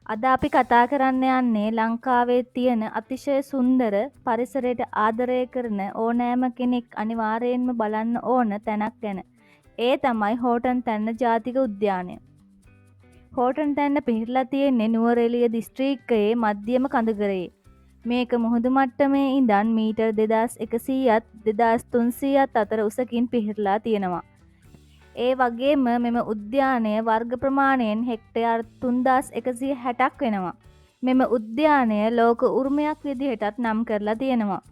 අද අපි කතා කරන්න යන්නේ ලංකාවේ තියෙන අතිශය සුන්දර පරිසරයට ආදරය කරන ඕනෑම කෙනෙක් අනිවාර්යයෙන්ම බලන්න ඕන තැනක් ගැන. ඒ තමයි හෝටන් තැන්න ජාතික උද්‍යානය. හෝටන් තැන්න පිහිටලා තියෙන්නේ නුවරඑළිය දිස්ත්‍රික්කයේ මධ්‍යම කඳුකරයේ. මේක මුහුදු මට්ටමේ ඉඳන් මීටර් 2100ත් 2300ත් අතර උසකින් පිහිටලා තියෙනවා. ඒ වගේම මෙම උද්‍යානය වර්ග ප්‍රමාණයෙන් හෙක්ටයාර් 3160ක් වෙනවා. මෙම උද්‍යානය ලෝක උරුමයක් විදිහටත් නම් කරලා තියෙනවා.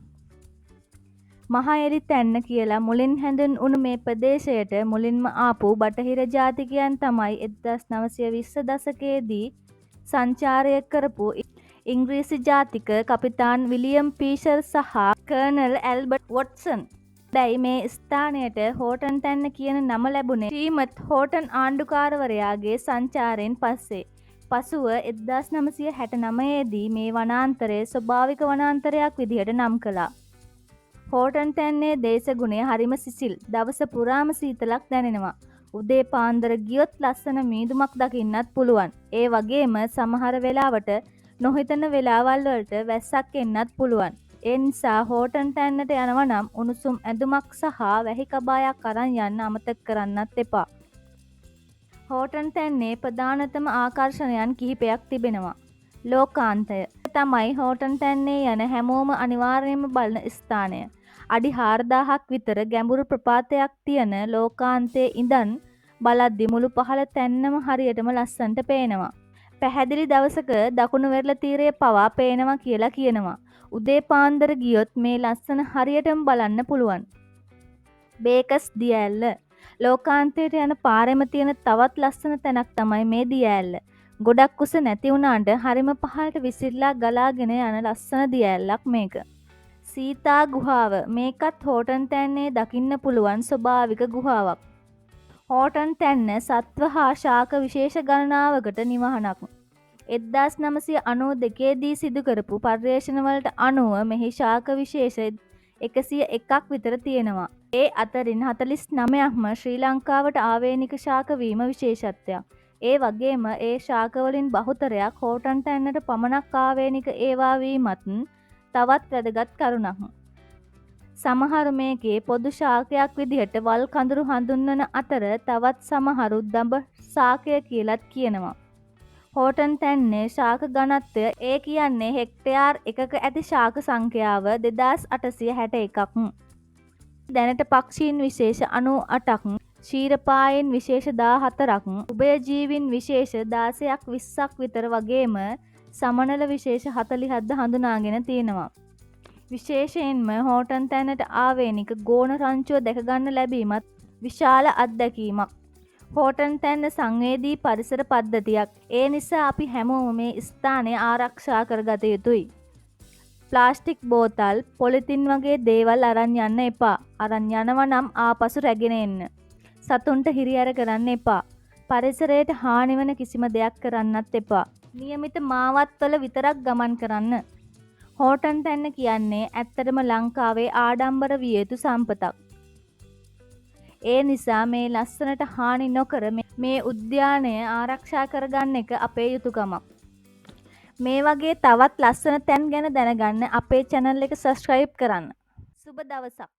මහා එළි තැන්න කියලා මුලින් හැඳින්වුණු මේ ප්‍රදේශයට මුලින්ම ආපු බටහිර ජාතිකයන් තමයි 1920 දශකයේදී සංචාරය කරපු ඉංග්‍රීසි ජාතික කපිතාන් විලියම් පීෂර් සහ කර්නල් ඇල්බර්ට් වොට්සන්. දැයි මේ ස්ථානයට හෝටන් තැන්න කියන නම ලැබුණේ ශ්‍රීමත් හෝටන් ආණ්ඩුකාරවරයාගේ සංචාරයෙන් පස්සේ. පසුව 1969 දී මේ වනාන්තරය ස්වභාවික වනාන්තරයක් විදිහට නම් කළා. හෝටන් තැන්නේ දේශගුණය හරිම සිසිල්. දවස පුරාම සීතලක් දැනෙනවා. උදේ පාන්දර ගියොත් ලස්සන මීදුමක් දකින්නත් පුළුවන්. ඒ වගේම සමහර වෙලාවට නොහිතන වෙලාවල් වලට වැස්සක් එන්නත් පුළුවන්. ඒ නිසා හෝටන් තැන්නට යනවා නම් උණුසුම් ඇඳුමක් සහ වැහි කබායක් අරන් යන්න අමතක කරන්නත් එපා. හෝටන් තැන්නේ ප්‍රධානතම ආකර්ෂණයන් කිහිපයක් තිබෙනවා. ලෝකාන්තය තමයි හෝටන් තැන්නේ යන හැමෝම අනිවාර්යයෙන්ම බලන ස්ථානය. අඩි 4000ක් විතර ගැඹුරු ප්‍රපාතයක් තියෙන ලෝකාන්තයේ ඉඳන් බලද්දි මුළු පහළ තැන්නම හරියටම ලස්සනට පේනවා. පැහැදිලි දවසක දකුණු වෙරළ තීරය පවා පේනවා කියලා කියනවා. උදේ පාන්දර ගියොත් මේ ලස්සන හරියටම බලන්න පුළුවන්. බේකස් දිය ඇල්ල. ලෝකාන්තයට යන පාරෙම තියෙන තවත් ලස්සන තැනක් තමයි මේ දිය ඇල්ල. ගොඩක් උස නැති වුණාට හරිම පහළට විසිරලා ගලාගෙන යන ලස්සන දිය ඇල්ලක් මේක. සීතා ගුහාව. මේකත් හෝටන් තැන්නේ දකින්න පුළුවන් ස්වභාවික ගුහාවක්. හෝටන් තැන්න සත්ව හා ශාක විශේෂ ගණනාවකට නිවහනක්. 1992 දී සිදු කරපු පර්යේෂණවලට අනුව මෙහි ශාක විශේෂ 101ක් විතර තියෙනවා. ඒ අතරින් 49ක්ම ශ්‍රී ලංකාවට ආවේනික ශාක වීම විශේෂත්වයක්. ඒ වගේම ඒ ශාකවලින් බහුතරයක් හෝටන් තැන්නට පමණක් ආවේනික ඒවා වීමත් තවත් වැදගත් කරුණක්. සමහරු මේකේ පොදු ශාකයක් විදිහට වල් කඳුරු හඳුන්වන අතර තවත් සමහරු දඹ ශාකය කියලත් කියනවා. හෝටන් තැන්නේ ශාක ඝනත්වය ඒ කියන්නේ හෙක්ටයාර් එකක ඇති ශාක සංඛ්‍යාව 2861ක්. දැනට පක්ෂීන් විශේෂ 98ක්, ක්ෂීරපායීන් විශේෂ 14ක්, උභයජීවීන් විශේෂ 16ක් 20ක් විතර වගේම සමනල විශේෂ 47ද හඳුනාගෙන තියෙනවා. විශේෂයෙන්ම හෝටන් තැන්නට ආවේනික ගෝණ රංචුව දැක ගන්න ලැබීමත් විශාල අත්දැකීමක්. හෝටන් තැන්න සංවේදී පරිසර පද්ධතියක්. ඒ නිසා අපි හැමෝම මේ ස්ථානය ආරක්ෂා කරගත යුතුයි. ප්ලාස්ටික් බෝතල්, පොලිතින් වගේ දේවල් අරන් යන්න එපා. අරන් යනවා නම් ආපසු රැගෙන එන්න. සතුන්ට හිරිහැර කරන්න එපා. පරිසරයට හානි වෙන කිසිම දෙයක් කරන්නත් එපා. નિયમિત මාවත්වල විතරක් ගමන් කරන්න. හෝටන් තැන්න කියන්නේ ඇත්තටම ලංකාවේ ආඩම්බර විය යුතු සම්පතක්. ඒ නිසා මේ ලස්සනට හානි නොකර මේ උද්‍යානය ආරක්ෂා කරගන්න එක අපේ යුතුකමක්. මේ වගේ තවත් ලස්සන තැන් ගැන දැනගන්න අපේ channel එක subscribe කරන්න. සුබ දවසක්.